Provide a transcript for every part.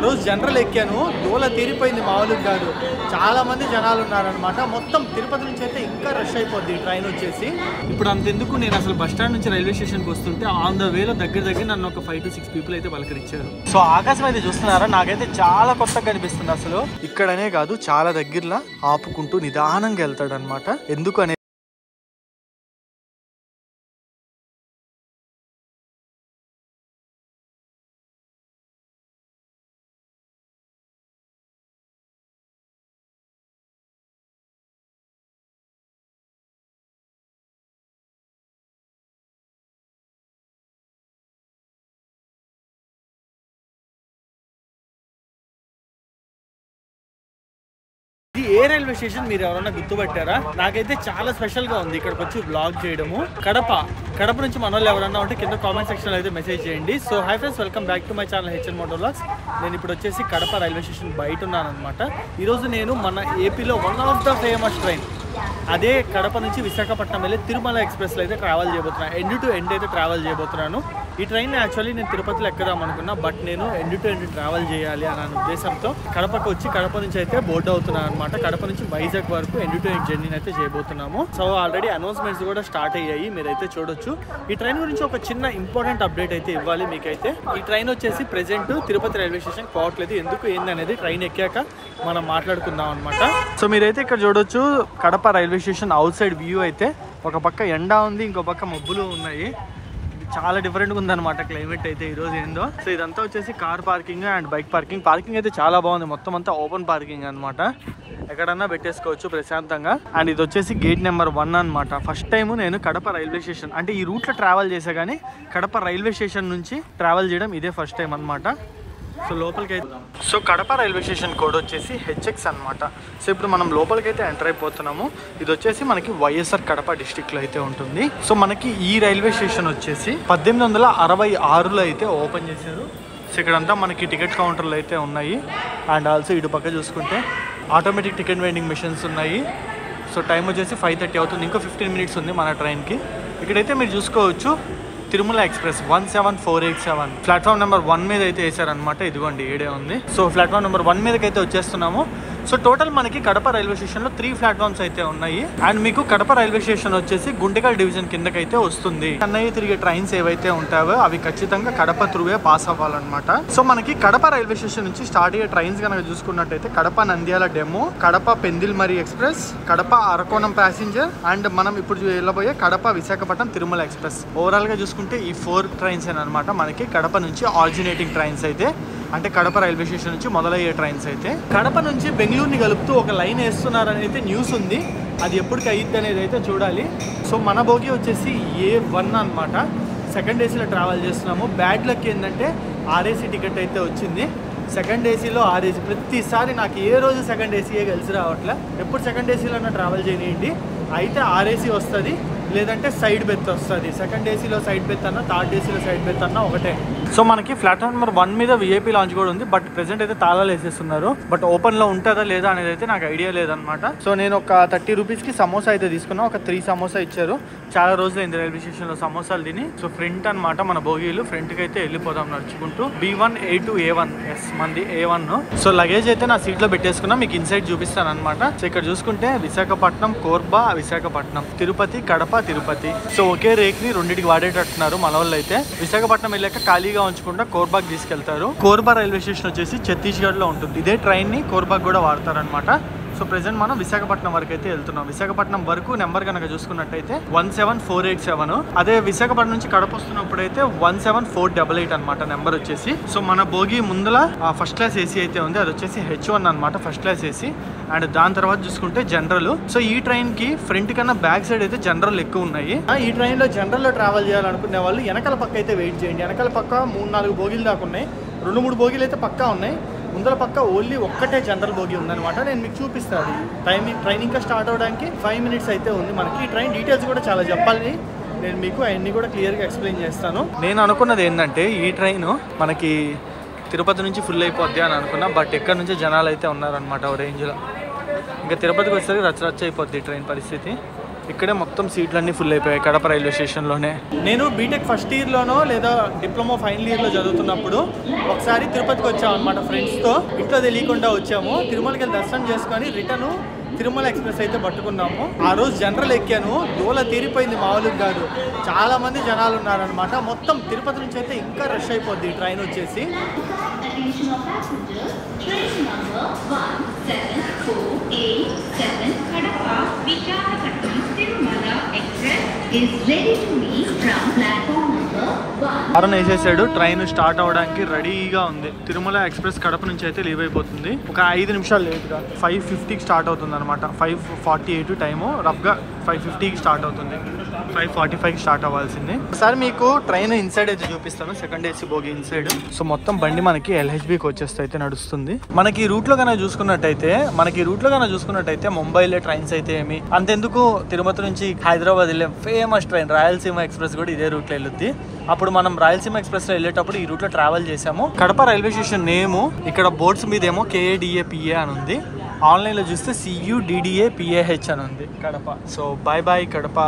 రోజు జనరల్ ఎక్కాను, దూల తీరిపోయింది, మామూలుగా కాదు. చాలా మంది జనాలు ఉన్నారనమాట. మొత్తం తిరుపతి నుంచి అయితే ఇంకా రష్ అయిపోద్ది ఈ ట్రైన్ వచ్చేసి. ఇప్పుడు అంతెందుకు, నేను అసలు బస్ స్టాండ్ నుంచి రైల్వే స్టేషన్కి వస్తుంటే ఆన్ ద వేలో దగ్గర నన్ను ఒక 5 to 6 పీపుల్ అయితే పలకరించారు. సో ఆకాశం అయితే చూస్తున్నారా, నాకైతే చాలా కొత్తగా కనిపిస్తుంది. అసలు ఇక్కడనే కాదు, చాలా దగ్గరలో ఆపుకుంటూ నిదానంగా వెళ్తాడు అనమాట. ఎందుకు అనేది ఏ రైల్వే స్టేషన్ మీరు ఎవరన్నా గుర్తుపట్టారా? నాకైతే చాలా స్పెషల్ గా ఉంది ఇక్కడికి వచ్చి బ్లాగ్ చేయడము. కడప నుంచి మన వాళ్ళు ఎవరన్నా ఉంటే కింద కామెంట్ సెక్షన్ లో అయితే మెసేజ్ చేయండి. So hi friends, welcome back to my channel HN moto vlogs. నేను ఇప్పుడు వచ్చేసి కడప రైల్వే స్టేషన్ బయట ఉన్నాను అనమాట. ఈరోజు నేను మన ఏపీలో one of the famous train, అదే కడప నుంచి విశాఖపట్నం వెళ్ళి తిరుమల ఎక్స్ప్రెస్లో అయితే ట్రావెల్ చేయబోతున్నాను. ఎండ్ టు ఎండ్ అయితే ట్రావెల్ చేయబోతున్నాను. ఈ ట్రైన్ యాక్చువల్లీ నేను తిరుపతిలో ఎక్కదాం అనుకున్నా, బట్ నేను ఎండ్ టు ఎండ్ ట్రావెల్ చేయాలి అనే ఉద్దేశంతో కడపకు వచ్చి కడప నుంచి అయితే బోర్డు అవుతున్నాను అనమాట. కడప నుంచి వైజాగ్ వరకు ఎండ్ టు ఎండ్ జర్నీని అయితే చేయబోతున్నాము. సో ఆల్రెడీ అనౌన్స్మెంట్స్ కూడా స్టార్ట్ అయ్యాయి, మీరైతే చూడొచ్చు. ఈ ట్రైన్ గురించి ఒక చిన్న ఇంపార్టెంట్ అప్డేట్ అయితే ఇవ్వాలి మీకైతే. ఈ ట్రైన్ వచ్చేసి ప్రెజెంట్ తిరుపతి రైల్వే స్టేషన్ పోవట్లేదు. ఎందుకు ఏందనేది ట్రైన్ ఎక్కాక మనం మాట్లాడుకుందాం అనమాట. సో మీరైతే ఇక్కడ చూడొచ్చు, Kadapa railway station out side view అయితే ఒక పక్క ఎండ ఉంది, ఇంకో పక్క మబ్బులు ఉన్నాయి. చాలా డిఫరెంట్గా ఉందన్నమాట క్లైమేట్ అయితే ఈరోజు ఏందో. సో ఇదంతా వచ్చేసి car parking and bike parking అయితే చాలా బాగుంది. మొత్తం అంతా ఓపెన్ పార్కింగ్ అనమాట, ఎక్కడన్నా పెట్టేసుకోవచ్చు ప్రశాంతంగా. అండ్ ఇది వచ్చేసి గేట్ నెంబర్ 1 అనమాట. ఫస్ట్ టైం నేను కడప రైల్వే స్టేషన్ అంటే ఈ రూట్లో ట్రావెల్ చేసా, కానీ కడప రైల్వే స్టేషన్ నుంచి ట్రావెల్ చేయడం ఇదే ఫస్ట్ టైం అనమాట. సో లోపలికి అయితే, so Kadapa railway station code వచ్చేసి HX అనమాట. సో ఇప్పుడు మనం లోపలికి అయితే ఎంటర్ అయిపోతున్నాము. ఇది వచ్చేసి మనకి వైఎస్ఆర్ కడప డిస్టిక్లో అయితే ఉంటుంది. సో మనకి ఈ రైల్వే స్టేషన్ వచ్చేసి 1866లో అయితే ఓపెన్ చేశారు. సో ఇక్కడంతా మనకి టికెట్ కౌంటర్లు అయితే ఉన్నాయి. అండ్ ఆల్సో ఇటు పక్క చూసుకుంటే ఆటోమేటిక్ టికెట్ వెండింగ్ మిషన్స్ ఉన్నాయి. సో టైం వచ్చేసి 5:30 అవుతుంది, ఇంకో 15 minutes ఉంది మన ట్రైన్కి. ఇక్కడైతే మీరు చూసుకోవచ్చు, తిరుమల ఎక్స్ప్రెస్ 17487 ప్లాట్ఫామ్ నెంబర్ 1 మీద అయితే వేసారనమాట. ఇదిగోండి ఏడే ఉంది. సో ప్లాట్ఫామ్ నెంబర్ 1 మీదకి అయితే వచ్చేస్తున్నాము. సో టోటల్ మనకి కడప రైల్వే స్టేషన్లో 3 ప్లాట్ఫామ్స్ అయితే ఉన్నాయి. అండ్ మీకు కడప రైల్వే స్టేషన్ వచ్చేసి గుంటకల్ డివిజన్ కిందకైతే వస్తుంది. చెన్నై తిరిగే ట్రైన్స్ ఏవైతే ఉంటాయో అవి ఖచ్చితంగా కడప త్రూవే పాస్ అవ్వాలన్నమాట. సో మనకి కడప రైల్వే స్టేషన్ నుంచి స్టార్ట్ అయ్యే ట్రైన్స్ కనుక చూసుకున్నట్టయితే Kadapa Nandyal DEMU, Kadapa Pendlimarri express, Kadapa Arakkonam passenger, and మనం ఇప్పుడు వెళ్ళబోయే కడప విశాఖపట్నం తిరుమల ఎక్స్ప్రెస్. ఓవరాల్ గా చూసుకుంటే ఈ 4 ట్రైన్స్ అనమాట మనకి కడప నుంచి ఆరిజినేటింగ్ ట్రైన్స్ అయితే, అంటే కడప రైల్వే స్టేషన్ నుంచి మొదలయ్యే ట్రైన్స్ అయితే. కడప నుంచి బెంగళూరుని కలుపుతూ ఒక లైన్ వేస్తున్నారని అయితే న్యూస్ ఉంది. అది ఎప్పటికి అయ్యిద్ది అనేది అయితే చూడాలి. సో మన బోగి వచ్చేసి A1 అనమాట. సెకండ్ ఏసీలో ట్రావెల్ చేస్తున్నాము. బ్యాడ్ లక్ ఏంటంటే RAC టికెట్ అయితే వచ్చింది. సెకండ్ ఏసీలో RAC. ప్రతిసారి నాకు ఏ రోజు సెకండ్ ఏసీయే కలిసి రావట్లే. ఎప్పుడు సెకండ్ ఏసీలోనే ట్రావెల్ చేయనియండి, అయితే RAC వస్తుంది, లేదంటే సైడ్ బెత్ వస్తుంది. సెకండ్ ఏసీలో సైడ్ బెత్ అన్న, థర్డ్ ఏసీలో సైడ్ బెత్ అన్న ఒకటే. సో మనకి ప్లాట్ఫామ్ నెంబర్ 1 మీద VIP లాంచ్ కూడా ఉంది. బట్ ప్రెసెంట్ అయితే తాళాలు వేసేస్తున్నారు. బట్ ఓపెన్లో ఉంటుందా లేదా అనేది అయితే నాకు ఐడియా లేదనమాట. సో నేను ఒక 30 రూపీస్కి సమోసా అయితే తీసుకున్నా. ఒక 3 సమోసా ఇచ్చారు. చాలా రోజులు అయింది రైల్వే స్టేషన్లో సమోసాలు తిని. సో ఫ్రంట్ అనమాట మన బోగీలు, ఫ్రంట్కి అయితే వెళ్ళిపోదాం నడుచుకుంటూ. B1 A2 A1 ఎస్ మంది A1. సో లగేజ్ అయితే నా సీట్లో పెట్టేసుకున్నా, మీకు ఇన్సైడ్ చూపిస్తాను అనమాట. సో ఇక్కడ చూసుకుంటే విశాఖపట్నం, కోర్బా విశాఖపట్నం, తిరుపతి కడప తిరుపతి. సో ఒకే రేక్ని రెండింటికి వాడేటట్టున్నారు మన వాళ్ళు అయితే. విశాఖపట్నం వెళ్ళాక ఖాళీగా ఉంచకుండా కోర్బాకి తీసుకెళ్తారు. కోర్బా రైల్వే స్టేషన్ వచ్చేసి ఛత్తీస్గఢ్లో ఉంటుంది. ఇదే ట్రైన్ని కోర్బాకి కూడా వాడతారనమాట. సో ప్రెసెంట్ మనం విశాఖపట్నం వరకు అయితే వెళ్తున్నాం. విశాఖపట్నం వరకు నెంబర్ కనుక చూసుకున్నట్టయితే 17487. అదే విశాఖపట్నం నుంచి కడప వస్తున్నప్పుడు అయితే 17488 అనమాట నెంబర్ వచ్చేసి. సో మన భోగి ముందల ఫస్ట్ క్లాస్ ఏసీ అయితే ఉంది, అది వచ్చేసి H1 అనమాట, ఫస్ట్ క్లాస్ ఏసీ. అండ్ దాని తర్వాత చూసుకుంటే జనరల్. సో ఈ ట్రైన్ కి ఫ్రంట్ కన్నా బ్యాక్ సైడ్ అయితే జనరల్ ఎక్కువ ఉన్నాయి. ఈ ట్రైన్ లో జనరల్ లో ట్రావెల్ చేయాలనుకునే వాళ్ళు వెనకాల పక్క అయితే వెయిట్ చేయండి. వెనకాల పక్క 3-4 బోగీలు దాకా ఉన్నాయి. 2-3 బోగీలు అయితే పక్కా ఉన్నాయి. ముందర పక్క ఓన్లీ ఒక్కటే జనరల్ బోగి ఉందన్నమాట. నేను మీకు చూపిస్తాను. ట్రైన్ ఇంకా స్టార్ట్ అవ్వడానికి 5 minutes అయితే ఉంది మనకి. ఈ ట్రైన్ డీటెయిల్స్ కూడా చాలా చెప్పాలి, నేను మీకు అవన్నీ కూడా క్లియర్గా ఎక్స్ప్లెయిన్ చేస్తాను. నేను అనుకున్నది ఏంటంటే ఈ ట్రైన్ మనకి తిరుపతి నుంచి ఫుల్ అయిపోద్ది అని అనుకున్నా. బట్ ఎక్కడి నుంచి జనాలు అయితే ఉన్నారనమాట ఓ రేంజ్లో. ఇంకా తిరుపతికి వచ్చేసరికి రచ్చ అయిపోద్ది ట్రైన్ పరిస్థితి. ఇక్కడే మొత్తం సీట్లన్నీ ఫుల్ అయిపోయాయి కడప రైల్వే స్టేషన్లోనే. నేను బీటెక్ ఫస్ట్ ఇయర్లోనో లేదా డిప్లొమా ఫైనల్ ఇయర్లో చదువుతున్నప్పుడు ఒకసారి తిరుపతికి వచ్చాము అనమాట ఫ్రెండ్స్తో. ఇంట్లో తెలియకుండా వచ్చాము. తిరుమలకి వెళ్ళి దర్శనం చేసుకొని రిటర్న్ తిరుమల ఎక్స్ప్రెస్ అయితే పట్టుకున్నాము. ఆ రోజు జనరల్ ఎక్కాను, దూల తీరిపోయింది మామూలుగా కాదు. చాలా మంది జనాలు ఉన్నారనమాట. మొత్తం తిరుపతి నుంచి అయితే ఇంకా రష్ అయిపోద్ది ట్రైన్ వచ్చేసి. అరుణ్ వేసేసాడు. ట్రైన్ స్టార్ట్ అవడానికి రెడీగా ఉంది. తిరుమల ఎక్స్ప్రెస్ కడప నుంచి అయితే లీవ్ అయిపోతుంది. ఒక 5 నిమిషాలు లేట్గా 5:50కి స్టార్ట్ అవుతుంది అనమాట. 5:48 టైము, రఫ్గా 5:50కి స్టార్ట్ అవుతుంది. 5:45కి స్టార్ట్ అవ్వాల్సింది. ఒకసారి మీకు ట్రైన్ ఇన్సైడ్ అయితే చూపిస్తాను, సెకండ్ ఏసీ బోగి ఇన్సైడ్. సో మొత్తం బండి మనకి LHBకి వచ్చేస్తే అయితే నడుస్తుంది. మనకి రూట్ లో కన్నా చూసుకున్నట్టయితే ముంబైలో ట్రైన్స్ అయితే ఏమి అంతెందుకు, తిరుపతి నుంచి హైదరాబాద్ వెళ్ళే ఫేమస్ ట్రైన్ రాయలసీమ ఎక్స్ప్రెస్ కూడా ఇదే రూట్లో వెళ్ళుద్ది. అప్పుడు మనం రాయలసీమ ఎక్స్ప్రెస్ లో వెళ్ళేటప్పుడు ఈ రూట్ లో ట్రావెల్ చేసాము. కడప రైల్వే స్టేషన్ నేము ఇక్కడ బోర్డ్స్ మీద ఏమో KADAPA అని ఉంది, ఆన్లైన్లో చూస్తే CUDDAPAH అని ఉంది Kadapa. So bye bye Kadapa.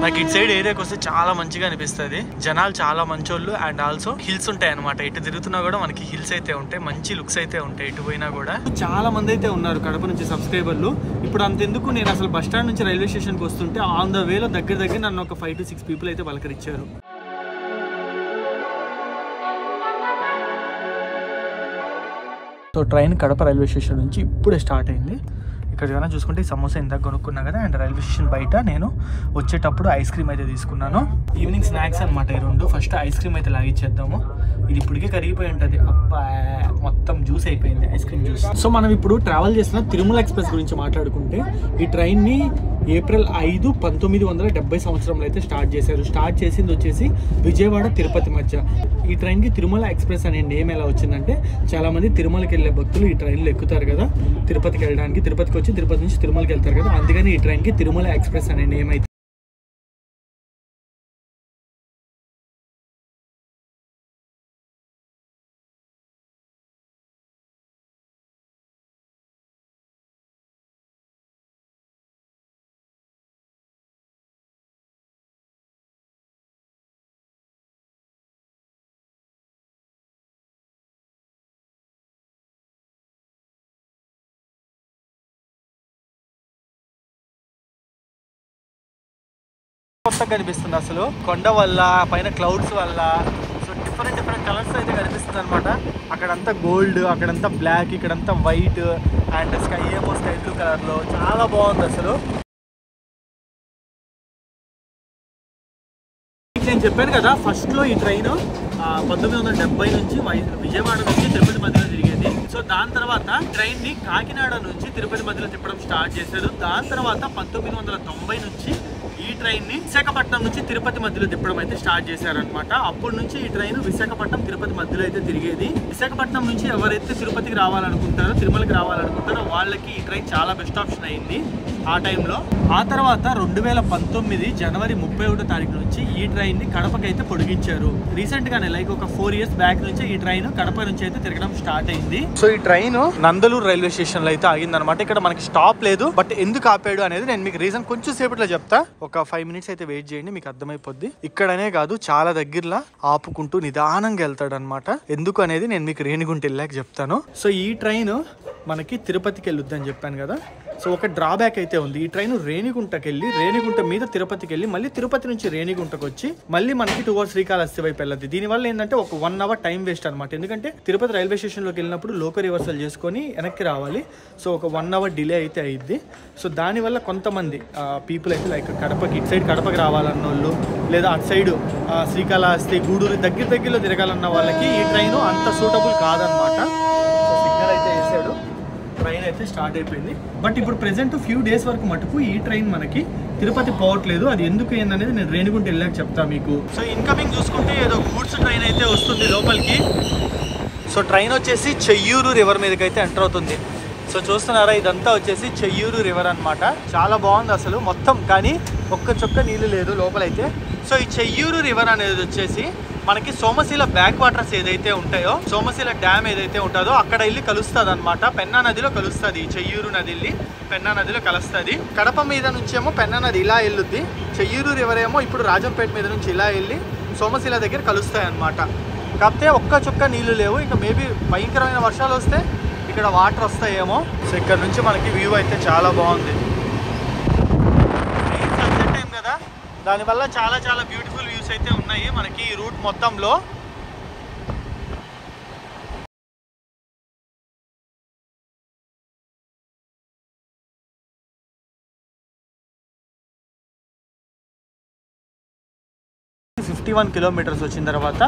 నాకు ఇటు సైడ్ ఏరియాకి వస్తే చాలా మంచిగా అనిపిస్తుంది. జనాలు చాలా మంచోళ్ళు అండ్ ఆల్సో హిల్స్ ఉంటాయి అనమాట. ఇటు తిరుగుతున్నా కూడా మనకి హిల్స్ అయితే ఉంటాయి, మంచి లుక్స్ అయితే ఉంటాయి. ఇటు పోయినా కూడా చాలా మంది అయితే ఉన్నారు కడప నుంచి సబ్స్క్రైబర్లు. ఇప్పుడు అంతెందుకు, నేను అసలు బస్ స్టాండ్ నుంచి రైల్వే స్టేషన్కి వస్తుంటే ఆన్ ద వేలో దగ్గర నన్ను ఒక 5 to 6 పీపుల్ అయితే పలకరించారు. So train Kadapa railway station నుంచి ఇప్పుడే స్టార్ట్ అయింది. ఇక్కడ ఏమైనా చూసుకుంటే ఈ సమోసా ఇందాక కొనుక్కున్నా కదా. అండ్ రైల్వే స్టేషన్ బయట నేను వచ్చేటప్పుడు ఐస్ క్రీమ్ అయితే తీసుకున్నాను. ఈవినింగ్ స్నాక్స్ అనమాట ఈ రెండు. ఫస్ట్ ఐస్ క్రీమ్ అయితే లాగిచ్చేద్దాము. ఇది ఇప్పటికే కరిగిపోయి ఉంటుంది. అబ్బా మొత్తం జ్యూస్ అయిపోయింది, ఐస్ క్రీమ్ జ్యూస్. సో మనం ఇప్పుడు ట్రావెల్ చేసిన తిరుమల ఎక్స్ప్రెస్ గురించి మాట్లాడుకుంటే, ఈ ట్రైన్ని ఏప్రిల్ 5, 1970 సంవత్సరంలో అయితే స్టార్ట్ చేశారు. స్టార్ట్ చేసింది వచ్చేసి విజయవాడ తిరుపతి మధ్య. ఈ ట్రైన్కి తిరుమల ఎక్స్ప్రెస్ అనే నేమ్ ఎలా వచ్చిందంటే, చాలామంది తిరుమలకి వెళ్ళే భక్తులు ఈ ట్రైన్లో ఎక్కుతారు కదా తిరుపతికి వెళ్ళడానికి. తిరుపతికి వచ్చి తిరుపతి నుంచి తిరుమలకి వెళ్తారు కదా, అందుకని ఈ ట్రైన్కి తిరుమల ఎక్స్ప్రెస్ అనే నేమ్ అయితే. కొత్తగా కనిపిస్తుంది అసలు, కొండ వల్ల, పైన క్లౌడ్స్ వల్ల. సో డిఫరెంట్ కలర్స్ అయితే కనిపిస్తుంది అనమాట. అక్కడంతా గోల్డ్, అక్కడంతా బ్లాక్, ఇక్కడంతా వైట్ అండ్ స్కై ఏమో స్కై బ్లూ కలర్లో. చాలా బాగుంది అసలు. నేను చెప్పాను కదా ఫస్ట్లో ఈ ట్రైన్ 1970 నుంచి విజయవాడ నుంచి తిరుపతి మధ్యలో తిరిగేది. సో దాని తర్వాత ట్రైన్ ని కాకినాడ నుంచి తిరుపతి మధ్యలో తిప్పడం స్టార్ట్ చేశారు. దాని తర్వాత 1990 నుంచి ఈ ట్రైన్ ని విశాఖపట్నం నుంచి తిరుపతి మధ్యలో తిప్పడం అయితే స్టార్ట్ చేశారనమాట. అప్పటి నుంచి ఈ ట్రైన్ విశాఖపట్నం తిరుపతి మధ్యలో అయితే తిరిగేది. విశాఖపట్నం నుంచి ఎవరైతే తిరుపతికి రావాలనుకుంటారో, తిరుమలకి రావాలనుకుంటారో వాళ్ళకి ఈ ట్రైన్ చాలా బెస్ట్ ఆప్షన్ అయింది ఆ టైంలో. ఆ తర్వాత 2019 జనవరి 31వ తారీఖు నుంచి ఈ ట్రైన్ ని కడపకి అయితే పొడిగించారు. రీసెంట్ గానే లైక్ ఒక 4 years బ్యాక్ నుంచి ఈ ట్రైన్ కడప నుంచి అయితే తిరగడం స్టార్ట్ అయింది. సో ఈ ట్రైన్ నందలూరు రైల్వే స్టేషన్ లో అయితే ఆగింది అనమాట. ఇక్కడ మనకి స్టాప్ లేదు, బట్ ఎందుకు ఆపాడు అనేది నేను మీకు రీజన్ కొంచెం సేపట్లో చెప్తా. ఒక 5 minutes అయితే వెయిట్ చేయండి, మీకు అర్థమైపోద్ది. ఇక్కడనే కాదు చాలా దగ్గరలా ఆపుకుంటూ నిదానంగా వెళ్తాడు అనమాట. ఎందుకు అనేది నేను మీకు రేణిగుంట వెళ్ళాక చెప్తాను. సో ఈ ట్రైన్ మనకి తిరుపతికి వెళ్ళొద్దని చెప్పాను కదా. సో ఒక డ్రాబ్యాక్ అయితే ఉంది. ఈ ట్రైన్ రేణిగుంటకి వెళ్ళి, రేణిగుంట మీద తిరుపతికి వెళ్ళి, మళ్ళీ తిరుపతి నుంచి రేణిగుంటకు వచ్చి మళ్ళీ మనకి towards శ్రీకాళహస్తి వైపు వెళ్ళద్ది. దీనివల్ల ఏంటంటే ఒక 1 hour టైం వేస్ట్ అనమాట. ఎందుకంటే తిరుపతి రైల్వే స్టేషన్లోకి వెళ్ళినప్పుడు లోకల్ రివర్సల్ చేసుకొని వెనక్కి రావాలి. సో ఒక 1 hour డిలే అయితే అయ్యిద్ది. సో దానివల్ల కొంతమంది పీపుల్ అయితే లైక్ కడపకి, ఇటు సైడ్ కడపకి రావాలన్న వాళ్ళు, లేదా అటు సైడ్ శ్రీకాళహస్తి, గూడూరు దగ్గరలో తిరగాలన్న వాళ్ళకి ఈ ట్రైన్ అంత సూటబుల్ కాదనమాట. సో సిగ్నల్ అయితే వేసాడు, ట్రైన్ అయితే స్టార్ట్ అయిపోయింది. బట్ ఇప్పుడు ప్రెసెంట్ ఫ్యూ డేస్ వరకు మటుకు ఈ ట్రైన్ మనకి తిరుపతి పోవట్లేదు. అది ఎందుకు ఏందనేది నేను రేణిగుంట వెళ్ళాక చెప్తా మీకు. సో ఇన్కమింగ్ చూసుకుంటే ఏదో గూడ్స్ ట్రైన్ అయితే వస్తుంది లోపలికి. సో ట్రైన్ వచ్చేసి చెయ్యూరు రివర్ మీదకి అయితే ఎంటర్ అవుతుంది. సో చూస్తున్నారా, ఇదంతా వచ్చేసి చెయ్యూరు రివర్ అనమాట. చాలా బాగుంది అసలు మొత్తం, కానీ ఒక్క చుక్క నీళ్ళు లేదు లోపలైతే. సో ఈ చెయ్యూరు రివర్ అనేది వచ్చేసి మనకి సోమశిల బ్యాక్ వాటర్స్ ఏదైతే ఉంటాయో, సోమశిల డ్యామ్ ఏదైతే ఉంటుందో అక్కడ వెళ్ళి కలుస్తుంది అనమాట. పెన్నా నదిలో కలుస్తుంది. చెయ్యూరు నది వెళ్ళి పెన్నా నదిలో కలుస్తుంది. కడప మీద నుంచేమో పెన్నా నది ఇలా వెళ్ళుద్ది. చెయ్యూరు రివర్ ఏమో ఇప్పుడు రాజంపేట మీద నుంచి ఇలా వెళ్ళి సోమశిల దగ్గర కలుస్తాయి అనమాట. కాకపోతే ఒక్క చుక్క నీళ్లు లేవు. ఇంకా మేబీ భయంకరమైన వర్షాలు వస్తే ఇక్కడ వాటర్ వస్తాయేమో. సో ఇక్కడ నుంచి మనకి వ్యూ అయితే చాలా బాగుంది. సన్సెట్ టైం కదా, దానివల్ల చాలా చాలా బ్యూటిఫుల్ వ్యూస్ అయితే ఉన్నాయి మనకి ఈ రూట్ మొత్తంలో. $51 కిలోమీటర్స్ వచ్చిన తర్వాత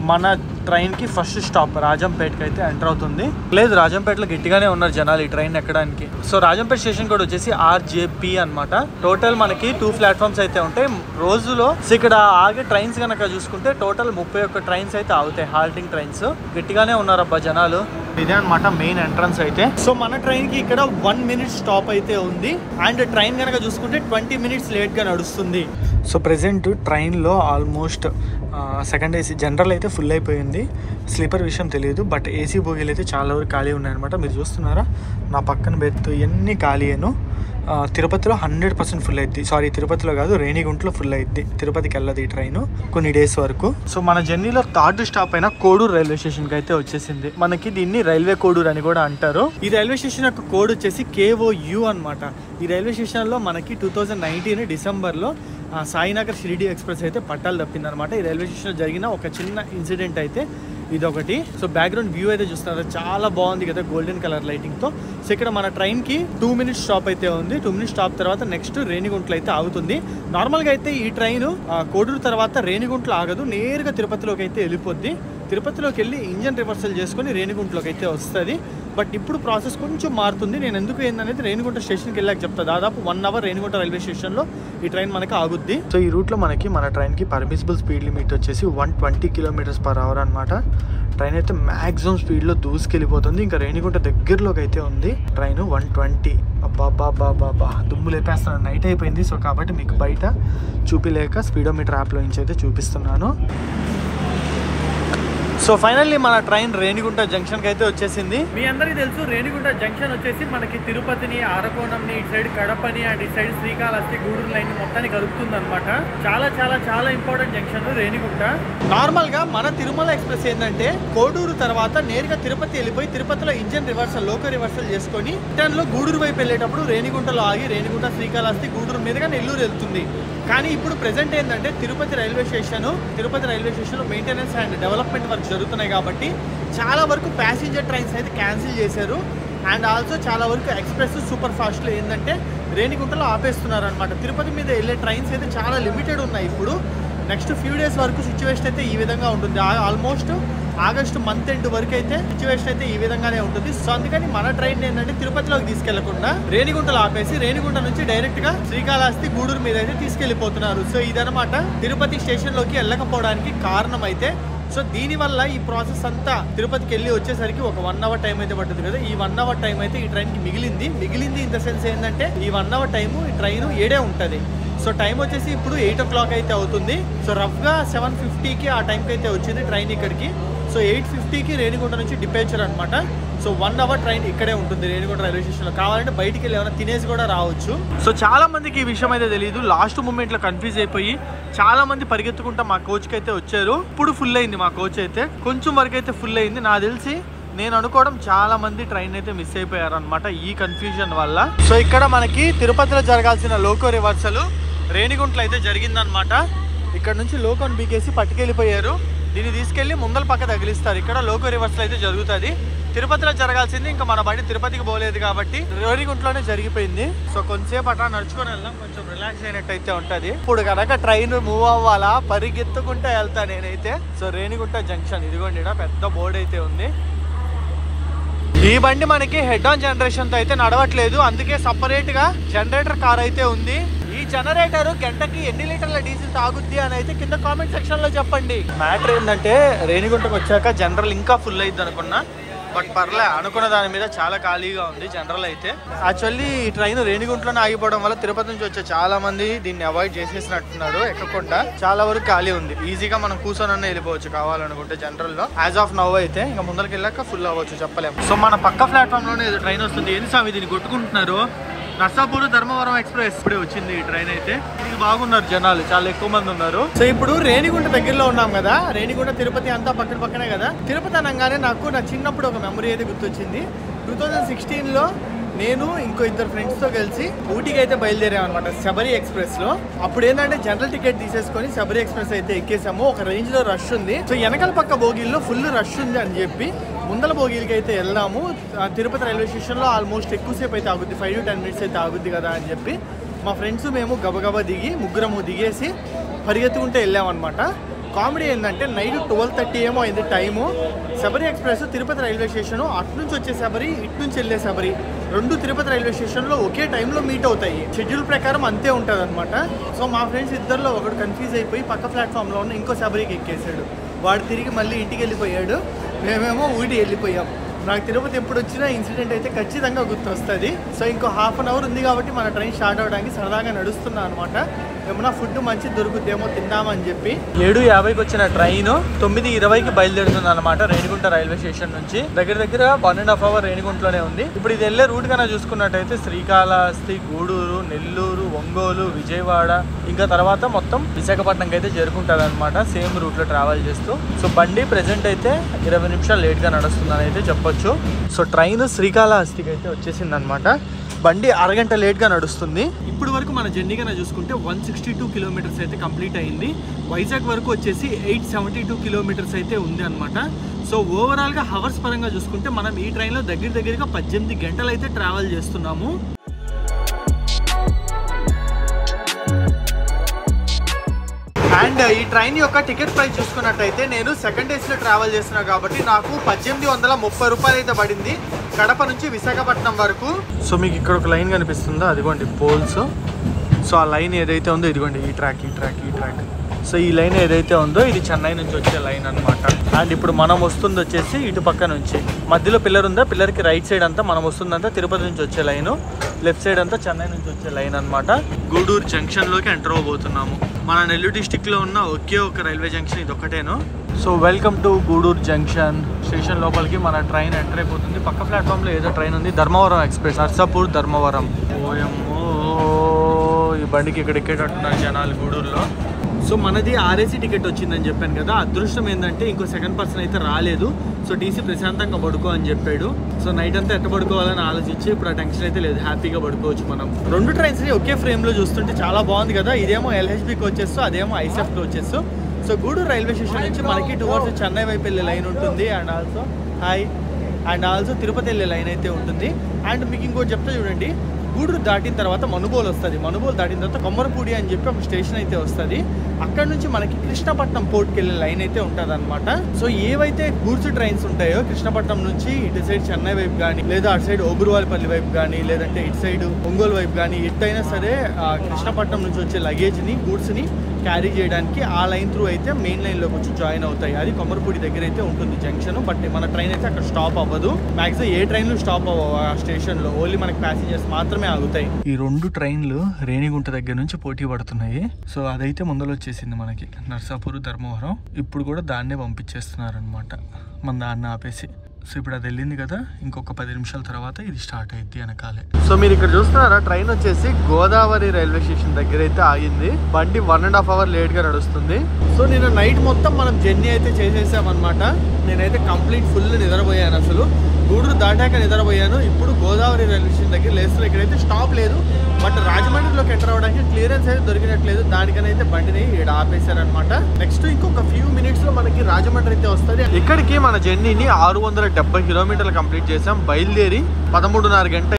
మన ట్రైన్కి ఫస్ట్ స్టాప్ రాజంపేటకి అయితే ఎంటర్ అవుతుంది. లేదు, రాజంపేటలో గట్టిగానే ఉన్నారు జనాలు ఈ ట్రైన్ ఎక్కడానికి. సో రాజంపేట స్టేషన్ కూడా వచ్చేసి RJP అనమాట. టోటల్ మనకి 2 ప్లాట్ఫామ్స్ అయితే ఉంటాయి రోజులో. సో ఇక్కడ ఆగే ట్రైన్స్ కనుక చూసుకుంటే టోటల్ 31 ట్రైన్స్ అయితే ఆగుతాయి, హాల్టింగ్ ట్రైన్స్. గట్టిగానే ఉన్నారబ్బా జనాలు. ఇదే అనమాట మెయిన్ ఎంట్రన్స్ అయితే. సో మన ట్రైన్కి ఇక్కడ 1 మినిట్ స్టాప్ అయితే ఉంది. అండ్ ట్రైన్ కనుక చూసుకుంటే 20 మినిట్స్ లేట్గా నడుస్తుంది. సో ప్రెసెంట్ ట్రైన్లో ఆల్మోస్ట్ సెకండ్ AC జనరల్ అయితే ఫుల్ అయిపోయింది. స్లీపర్ విషయం తెలియదు, బట్ AC బోగీలు అయితే చాలా వరకు ఖాళీ ఉన్నాయన్నమాట. మీరు చూస్తున్నారా నా పక్కన బెర్త్ ఇవన్నీ ఖాళీయేను. తిరుపతిలో 100% ఫుల్ అయింది. సారీ, తిరుపతిలో కాదు, రేణిగుంటలో ఫుల్ అయింది. తిరుపతికి వెళ్ళదు ఈ ట్రైన్ కొన్ని డేస్ వరకు. సో మన జర్నీలో థర్డ్ స్టాప్ అయిన కోడూరు రైల్వే స్టేషన్కి అయితే వచ్చేసింది. మనకి దీన్ని రైల్వే కోడూరు అని కూడా అంటారు. ఈ రైల్వే స్టేషన్ యొక్క కోడ్ వచ్చేసి KOU అనమాట. ఈ రైల్వే స్టేషన్లో మనకి 2019 డిసెంబర్లో సాయినగర్ షిరిడి ఎక్స్ప్రెస్ అయితే పట్టాలు తప్పింది అనమాట. ఈ రైల్వే స్టేషన్లో జరిగిన ఒక చిన్న ఇన్సిడెంట్ అయితే ఇదొకటి. సో బ్యాక్గ్రౌండ్ వ్యూ అయితే చూస్తున్నారు, చాలా బాగుంది కదా గోల్డెన్ కలర్ లైటింగ్తో. సో ఇక్కడ మన ట్రైన్కి 2 మినిట్స్ స్టాప్ అయితే ఉంది. 2 మినిట్స్ స్టాప్ తర్వాత నెక్స్ట్ రేణిగుంటలో అయితే ఆగుతుంది. నార్మల్గా అయితే ఈ ట్రైన్ కోడూరు తర్వాత రేణిగుంటలో ఆగదు, నేరుగా తిరుపతిలోకి అయితే వెళ్ళిపోద్ది. తిరుపతిలోకి వెళ్ళి ఇంజన్ రివర్సల్ చేసుకొని రేణిగుంటలోకి అయితే వస్తుంది. బట్ ఇప్పుడు ప్రాసెస్ కొంచెం మారుతుంది. నేను ఎందుకు ఏందనేది రేణిగుంట స్టేషన్కి వెళ్ళాక చెప్తాను. దాదాపు 1 అవర్ రేణిగుంట రైల్వే స్టేషన్లో ఈ ట్రైన్ మనకి ఆగుద్ది. సో ఈ రూట్లో మనకి మన ట్రైన్కి పర్మిసిబుల్ స్పీడ్ లిమిట్ వచ్చేసి 120 km/h అనమాట. ట్రైన్ అయితే మ్యాక్సిమం స్పీడ్లో దూసుకెళ్ళిపోతుంది. ఇంకా రేణిగుంట దగ్గరలోకి అయితే ఉంది ట్రైన్ 120. అబ్బాబాబాబా దుమ్ము లేపేస్తాను. నైట్ అయిపోయింది, సో కాబట్టి మీకు బయట చూపిలేక స్పీడోమీటర్ యాప్లో నుంచి అయితే చూపిస్తున్నాను. సో ఫైనల్లీ మన ట్రైన్ రేణిగుంట జంక్షన్కి అయితే వచ్చేసింది. మీ అందరికీ తెలుసు రేణిగుంట జంక్షన్ వచ్చేసి మనకి తిరుపతిని, ఆరకోణంని, ఇటు సైడ్ కడపని అండ్ ఇటు సైడ్ శ్రీకాళహస్తి, గూడూరు లైన్ మొత్తాన్ని కలుపుతుంది అనమాట. చాలా చాలా చాలా ఇంపార్టెంట్ జంక్షన్ రేణిగుంట. నార్మల్ గా మన తిరుమల ఎక్స్ప్రెస్ ఏంటంటే కోడూరు తర్వాత నేరుగా తిరుపతి వెళ్ళిపోయి తిరుపతిలో ఇంజన్ రివర్సల్, లోకో రివర్సల్ చేసుకొని రిటర్న్ లో గూడూరు వైపు వెళ్ళేటప్పుడు రేణిగుంటలో ఆగి రేణిగుంట, శ్రీకాళహస్తి, గూడూరు మీదుగా నెల్లూరు వెళ్తుంది. కానీ ఇప్పుడు ప్రెసెంట్ ఏంటంటే తిరుపతి రైల్వే స్టేషన్లో మెయింటెనెన్స్ అండ్ డెవలప్మెంట్ వర్క్ జరుగుతున్నాయి కాబట్టి చాలా వరకు ప్యాసింజర్ ట్రైన్స్ అయితే క్యాన్సిల్ చేశారు. అండ్ ఆల్సో చాలా వరకు ఎక్స్ప్రెస్, సూపర్ ఫాస్ట్లో ఏంటంటే రేణిగుంటలో ఆపేస్తున్నారు అనమాట. తిరుపతి మీద వెళ్ళే ట్రైన్స్ అయితే చాలా లిమిటెడ్ ఉన్నాయి. ఇప్పుడు నెక్స్ట్ ఫ్యూ డేస్ వరకు సిచ్యువేషన్ అయితే ఈ విధంగా ఉంటుంది. ఆల్మోస్ట్ ఆగస్టు మంత్ ఎండ్ వరకు అయితే సిచ్యువేషన్ అయితే ఈ విధంగానే ఉంటుంది. సో అందుకని మన ట్రైన్ ఏంటంటే తిరుపతిలోకి తీసుకెళ్లకుండా రేణిగుంటలో ఆపేసి రేణిగుంట నుంచి డైరెక్ట్ గా శ్రీకాళహస్తి, గూడూరు మీద అయితే తీసుకెళ్లిపోతున్నారు. సో ఇదనమాట తిరుపతి స్టేషన్ లోకి వెళ్ళకపోవడానికి కారణం అయితే. సో దీనివల్ల ఈ ప్రాసెస్ అంతా తిరుపతికి వెళ్ళి వచ్చేసరికి ఒక 1 అవర్ టైం అయితే పడుతుంది కదా. ఈ 1 అవర్ టైం అయితే ఈ ట్రైన్కి మిగిలింది ఇన్ ద సెన్స్ ఏంటంటే ఈ 1 అవర్ టైము ఈ ట్రైన్ 7 ఉంటుంది. సో టైం వచ్చేసి ఇప్పుడు 8 o'clock అయితే అవుతుంది. సో రఫ్గా 7:50కి ఆ టైంకి అయితే వచ్చింది ట్రైన్ ఇక్కడికి. సో 8:50కి రేణిగుంట నుంచి డిపేచర్ అనమాట. సో 1 అవర్ ట్రైన్ ఇక్కడే ఉంటుంది రేణిగుంట రైల్వే స్టేషన్లో. కావాలంటే బయటికి వెళ్ళి ఏమైనా తినేసి కూడా రావచ్చు. సో చాలా మందికి ఈ విషయం అయితే తెలియదు. లాస్ట్ మూమెంట్లో కన్ఫ్యూజ్ అయిపోయి చాలా మంది పరిగెత్తుకుంటా మా కోచ్కి అయితే వచ్చారు. ఇప్పుడు ఫుల్ అయింది మా కోచ్ అయితే, కొంచెం వరకు అయితే ఫుల్ అయింది. నాకు తెలిసి నేను అనుకోవడం చాలా మంది ట్రైన్ అయితే మిస్ అయిపోయారు అనమాట ఈ కన్ఫ్యూజన్ వల్ల. సో ఇక్కడ మనకి తిరుపతిలో జరగాల్సిన లోకో రివర్సల్ రేణిగుంటలో అయితే జరిగిందనమాట. ఇక్కడ నుంచి లోకోని బీకేసి పట్టుకెళ్ళిపోయారు. దీన్ని తీసుకెళ్లి ముందల పక్క తగిలిస్తారు. ఇక్కడ లోకో రివర్సల్ అయితే జరుగుతుంది. తిరుపతిలో జరగాల్సింది ఇంకా మన బండి తిరుపతికి పోలేదు కాబట్టి రేణిగుంటలోనే జరిగిపోయింది. సో కొంచెంసేపు అట్లా నడుచుకొని వెళ్దాం, కొంచెం రిలాక్స్ అయినట్టు అయితే ఉంటుంది. ఇప్పుడు కనుక ట్రైన్ మూవ్ అవ్వాలా పరిగెత్తుకుంటే వెళ్తా నేనైతే. సో రేణిగుంట జంక్షన్ ఇదిగోండి, పెద్ద బోర్డు అయితే ఉంది. ఈ బండి మనకి హెడ్ ఆన్ జనరేషన్ తో అయితే నడవట్లేదు, అందుకే సపరేట్ గా జనరేటర్ కార్ అయితే ఉంది. ఈ జనరేటర్ గంటకి ఎన్ని లీటర్ల డీజిల్ తాగుద్ది అని అయితే కింద కామెంట్ సెక్షన్ లో చెప్పండి. మ్యాటర్ ఏంటంటే రేణిగుంటకు వచ్చాక జనరల్ ఇంకా ఫుల్ అయింది అనుకున్నా, బట్ పర్లే అనుకున్న దాని మీద చాలా ఖాళీగా ఉంది జనరల్ అయితే. యాక్చువల్లీ ఈ ట్రైన్ రేణిగుంటలోనే ఆగిపోవడం వల్ల తిరుపతి నుంచి వచ్చే చాలా మంది దీన్ని అవాయిడ్ చేసేసినట్టున్నారు, ఎక్కకుండా చాలా వరకు ఖాళీ ఉంది. ఈజీగా మనం కూర్చొని వెళ్ళిపోవచ్చు కావాలనుకుంటే జనరల్ లో. యాజ్ ఆఫ్ నవ్ అయితే ఇంకా ముందరికి వెళ్ళాక ఫుల్ అవ్వచ్చు చెప్పలేము. సో మన పక్క ప్లాట్ఫామ్ లోనే ఏదో ట్రైన్ వస్తుంది. ఏంటి స్వామి దీన్ని కొట్టుకుంటున్నారు? నర్సాపూర్ ధర్మవరం ఎక్స్ప్రెస్ ఇప్పుడే వచ్చింది ఈ ట్రైన్ అయితే. ఇది బాగున్నారు జనాలు, చాలా ఎక్కువ మంది ఉన్నారు. సో ఇప్పుడు రేణిగుంట దగ్గరలో ఉన్నాం కదా, రేణిగుంట తిరుపతి అంతా పక్కనే కదా. తిరుపతి అనగానే నాకు నా చిన్నప్పుడు ఒక మెమరీ అయితే గుర్తొచ్చింది. 2016లో నేను ఇంకో ఇద్దరు ఫ్రెండ్స్తో కలిసి ఊటీకి అయితే బయలుదేరాం అనమాట శబరి ఎక్స్ప్రెస్లో. అప్పుడు ఏంటంటే జనరల్ టికెట్ తీసేసుకొని శబరి ఎక్స్ప్రెస్ అయితే ఎక్కేసాము. ఒక రేంజ్లో రష్ ఉంది. సో వెనకాల పక్క బోగీల్లో ఫుల్ రష్ ఉంది అని చెప్పి ముందల బోగీలకి అయితే వెళ్ళాము. తిరుపతి రైల్వే స్టేషన్లో ఆల్మోస్ట్ ఎక్కువసేపు అయితే ఆగుద్ది, 5 to 10 minutes అయితే ఆగుద్ది కదా అని చెప్పి మా ఫ్రెండ్స్ మేము గబగబా దిగి ముగ్గురము దిగేసి పరిగెత్తుకుంటే వెళ్ళామన్నమాట. కామెడీ ఏంటంటే నైట్ 12:30 ఏమో అయింది time. Sabari express Tirupati railway station అటు నుంచి వచ్చే శబరి, ఇటు నుంచి వెళ్ళే శబరి రెండు తిరుపతి రైల్వే స్టేషన్లో ఒకే టైంలో మీట్ అవుతాయి. షెడ్యూల్ ప్రకారం అంతే ఉంటుంది అనమాట. సో మా ఫ్రెండ్స్ ఇద్దరిలో ఒకడు కన్ఫ్యూజ్ అయిపోయి పక్క ప్లాట్ఫామ్లో ఉన్న ఇంకో శబరికి ఎక్కేసాడు. వాడు తిరిగి మళ్ళీ ఇంటికి వెళ్ళిపోయాడు, మేమేమో ఊటీ వెళ్ళిపోయాం. నాకు తిరుపతి ఎప్పుడు వచ్చినా ఇన్సిడెంట్ అయితే ఖచ్చితంగా గుర్తొస్తుంది. సో ఇంకో హాఫ్ అన్ అవర్ ఉంది కాబట్టి మన ట్రైన్ స్టార్ట్ అవ్వడానికి సరదాగా నడుస్తున్నా అనమాట. ఏమన్నా ఫుడ్ మంచి దొరుకుద్దేమో తిందామని చెప్పి 7:50కి వచ్చిన ట్రైన్ 9:20కి బయలుదేరుతుంది అనమాట రేణిగుంట రైల్వే స్టేషన్ నుంచి. దగ్గర 1.5 hour రేణిగుంటలోనే ఉంది. ఇప్పుడు ఇది వెళ్ళే రూట్ కన్నా చూసుకున్నట్టయితే శ్రీకాళహస్తి, గూడూరు, నెల్లూరు, ఒంగోలు, విజయవాడ ఇంకా తర్వాత మొత్తం విశాఖపట్నంకి అయితే చేరుకుంటుంది అనమాట, సేమ్ రూట్లో ట్రావెల్ చేస్తూ. సో బండి ప్రెజెంట్ అయితే 20 నిమిషాలు లేట్గా నడుస్తుందని అయితే చెప్పొచ్చు. సో ట్రైన్ శ్రీకాళహస్తికి అయితే వచ్చేసింది అనమాట. బండి అరగంట లేట్గా నడుస్తుంది. ఇప్పుడు వరకు మన జర్నీ కన్నా చూసుకుంటే 162 kilometers అయితే కంప్లీట్ అయింది. వైజాగ్ వరకు వచ్చేసి 872 kilometers అయితే ఉంది అనమాట. సో ఓవరాల్గా హవర్స్ పరంగా చూసుకుంటే మనం ఈ ట్రైన్లో దగ్గరగా 18 గంటలు అయితే ట్రావెల్ చేస్తున్నాము. అండ్ ఈ ట్రైన్ యొక్క టికెట్ ప్రైస్ చూసుకున్నట్టయితే నేను సెకండ్ ఏసీలో ట్రావెల్ చేస్తున్నా కాబట్టి నాకు 1830 రూపాయలు అయితే పడింది కడప నుంచి విశాఖపట్నం వరకు. సో మీకు ఇక్కడ ఒక లైన్ కనిపిస్తుందో అదిగోండి పోల్స్. సో ఆ లైన్ ఏదైతే ఉందో ఇదిగోండి ఈ ట్రాక్. సో ఈ లైన్ ఏదైతే ఉందో ఇది చెన్నై నుంచి వచ్చే లైన్ అనమాట. అండ్ ఇప్పుడు మనం వస్తుంది వచ్చేసి ఇటు పక్క నుంచి, మధ్యలో పిల్లర్ ఉందా, పిల్లర్కి రైట్ సైడ్ అంతా మనం వస్తుందంతా తిరుపతి నుంచి వచ్చే లైను, లెఫ్ట్ సైడ్ అంతా చెన్నై నుంచి వచ్చే లైన్ అనమాట. గూడూరు జంక్షన్లోకి ఎంటర్ అవబోతున్నాము. మన నెల్లూరు డిస్టిక్లో ఉన్న ఒకే ఒక రైల్వే జంక్షన్ ఇది ఒకటేను. So welcome to Gudur junction. Station లోపలికి మన ట్రైన్ ఎంటర్ అయిపోతుంది. పక్క ప్లాట్ఫామ్లో ఏదో ట్రైన్ ఉంది, ధర్మవరం ఎక్స్ప్రెస్, నర్సాపూర్ ధర్మవరం. ఓయమ్మో ఈ బండికి ఇక్కడ ఎక్కేటట్టున్నారు జనాలు గూడూరులో. సో మనది ఆర్ఏసీ టికెట్ వచ్చిందని చెప్పాను కదా. అదృష్టం ఏంటంటే ఇంకో సెకండ్ పర్సన్ అయితే రాలేదు. సో టీసీ ప్రశాంతంగా పడుకో అని చెప్పాడు. సో నైట్ అంతా ఎట్ట పడుకోవాలని ఆలోచించి ఇప్పుడు ఆ టెన్షన్ అయితే లేదు, హ్యాపీగా పడుకోవచ్చు మనం. రెండు ట్రైన్స్ని ఒకే ఫ్రేమ్లో చూస్తుంటే చాలా బాగుంది కదా. ఇదేమో ఎల్హెచ్బికి వచ్చేస్తూ అదేమో ఐసెఫ్కి వచ్చేస్తూ. సో గూడూరు రైల్వే స్టేషన్ నుంచి మనకి టువర్డ్స్ చెన్నై వైపు వెళ్ళే లైన్ ఉంటుంది. అండ్ ఆల్సో తిరుపతి వెళ్ళే లైన్ అయితే ఉంటుంది. అండ్ మీకు ఇంకోటి చెప్తా చూడండి, గూడూరు దాటిన తర్వాత మనుబోలు వస్తుంది. మనుబోలు దాటిన తర్వాత కొమ్మరపూడి అని చెప్పి ఒక స్టేషన్ అయితే వస్తుంది. అక్కడ నుంచి మనకి కృష్ణపట్నం పోర్ట్కి వెళ్ళే లైన్ అయితే ఉంటుంది అనమాట. సో ఏవైతే గూడ్స్ ట్రైన్స్ ఉంటాయో కృష్ణపట్నం నుంచి ఇటు సైడ్ చెన్నై వైపు కానీ, లేదా అటు సైడ్ ఓబురువాలపల్లి వైపు కానీ, లేదంటే ఇటు సైడ్ ఒంగోలు వైపు కానీ, ఎట్టయినా సరే కృష్ణపట్నం నుంచి వచ్చే లగేజ్ని, గూడ్స్ని క్యారీ చేయడానికి ఆ లైన్ త్రూ అయితే మెయిన్ లైన్లోకి వచ్చి జాయిన్ అవుతాయి. అది కొమ్మరపూడి దగ్గర అయితే ఉంటుంది జంక్షన్. బట్ మన ట్రైన్ అయితే అక్కడ స్టాప్ అవ్వదు. మ్యాక్సిమం ఏ ట్రైన్లు స్టాప్ అవ్వవు ఆ స్టేషన్లో, ఓన్లీ మనకి ప్యాసింజర్స్ మాత్రమే ఆగుతాయి. ఈ రెండు ట్రైన్లు రేణిగుంట దగ్గర నుంచి పోటీ పడుతున్నాయి. సో అదైతే ముందర వచ్చేసింది మనకి నర్సాపూర్ ధర్మవరం. ఇప్పుడు కూడా దాన్నే పంపించేస్తున్నారు అనమాట, మన దాన్ని ఆపేసి. సో ఇప్పుడు అది వెళ్ళింది కదా, ఇంకొక 10 నిమిషాల తర్వాత ఇది స్టార్ట్ అయింది వెనకాలే. సో మీరు ఇక్కడ చూస్తున్నారా, ట్రైన్ వచ్చేసి గోదావరి రైల్వే స్టేషన్ దగ్గర అయితే ఆగింది. బండి 1.5 hour లేట్గా నడుస్తుంది. సో నేను నైట్ మొత్తం మనం జర్నీ అయితే చేసేసామన్నమాట. నేనైతే కంప్లీట్ ఫుల్ నిద్రపోయాను. అసలు గూడూరు దాటాక నిద్రపోయాను. ఇప్పుడు గోదావరి రైల్వే స్టేషన్ దగ్గర లేస్తున్నా. ఇక్కడైతే స్టాప్ లేదు, బట్ రాజమండ్రిలోకి ఎంటర్ అవ్వడానికి క్లియరెన్స్ అయితే దొరికినట్లేదు. దానికనైతే బండిని ఇక్కడ ఆపేశారనమాట. నెక్స్ట్ ఇంకొక ఫ్యూ మినిట్స్ లో మనకి రాజమండ్రి అయితే వస్తుంది. ఇక్కడికి మన జర్నీని 670 కిలోమీటర్లు కంప్లీట్ చేసాం. బయలుదేరి 13:30 గంట.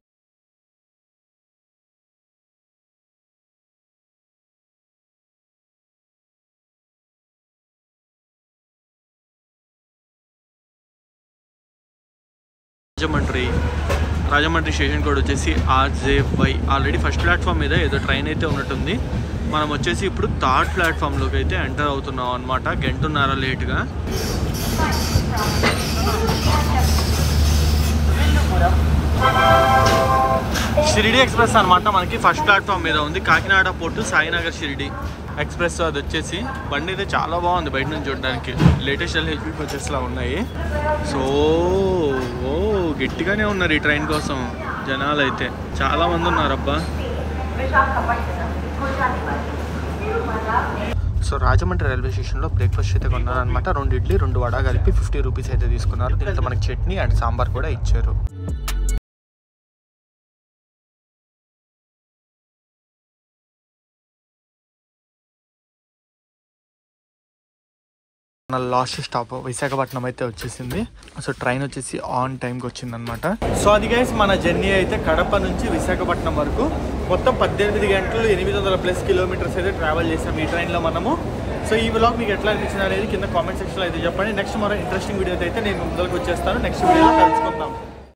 రాజమండ్రి స్టేషన్ కోడ్ వచ్చేసి RJY. ఆల్రెడీ ఫస్ట్ ప్లాట్ఫామ్ మీద ఏదో ట్రైన్ అయితే ఉన్నట్టుంది. మనం వచ్చేసి ఇప్పుడు థర్డ్ ప్లాట్ఫామ్లోకి అయితే ఎంటర్ అవుతున్నాం అనమాట, 1.5 గంటల లేట్గా. షిరిడి ఎక్స్ప్రెస్ అనమాట మనకి ఫస్ట్ ప్లాట్ఫామ్ మీద ఉంది. కాకినాడ పోర్టు సాయినగర్ షిరిడి ఎక్స్ప్రెస్ అది వచ్చేసి. బండి అయితే చాలా బాగుంది బయట నుంచి చూడడానికి. లేటెస్ట్ హెచ్పి కోచెస్లా ఉన్నాయి. సో గట్టిగానే ఉన్నారు ఈ ట్రైన్ కోసం జనాలు అయితే చాలా మంది ఉన్నారు అబ్బా. సో రాజమండ్రి రైల్వే స్టేషన్లో బ్రేక్ఫాస్ట్ అయితే కొన్నాను అనమాట. 2 ఇడ్లీ 2 వడ కలిపి 50 రూపీస్ అయితే తీసుకున్నారు. దీంతో మనకి చట్నీ అండ్ సాంబార్ కూడా ఇచ్చారు. మన లాస్ట్ స్టాప్ విశాఖపట్నం అయితే వచ్చేసింది. సో ట్రైన్ వచ్చేసి ఆన్ టైంకి వచ్చిందనమాట. సో అది గైస్ మన జర్నీ అయితే కడప నుంచి విశాఖపట్నం వరకు మొత్తం 18 గంటలు 800+ కిలోమీటర్స్ అయితే ట్రావెల్ చేసాం ఈ ట్రైన్లో మనము. సో ఈ వ్లాగ్ మీకు ఎట్లా అనిపించింది అనేది కింద కామెంట్ సెక్షన్లో అయితే చెప్పండి. నెక్స్ట్ మరో ఇంట్రెస్టింగ్ వీడియో అయితే నేను ముందుకు వచ్చేస్తాను. నెక్స్ట్ వీడియోలో కలుసుకుందాం.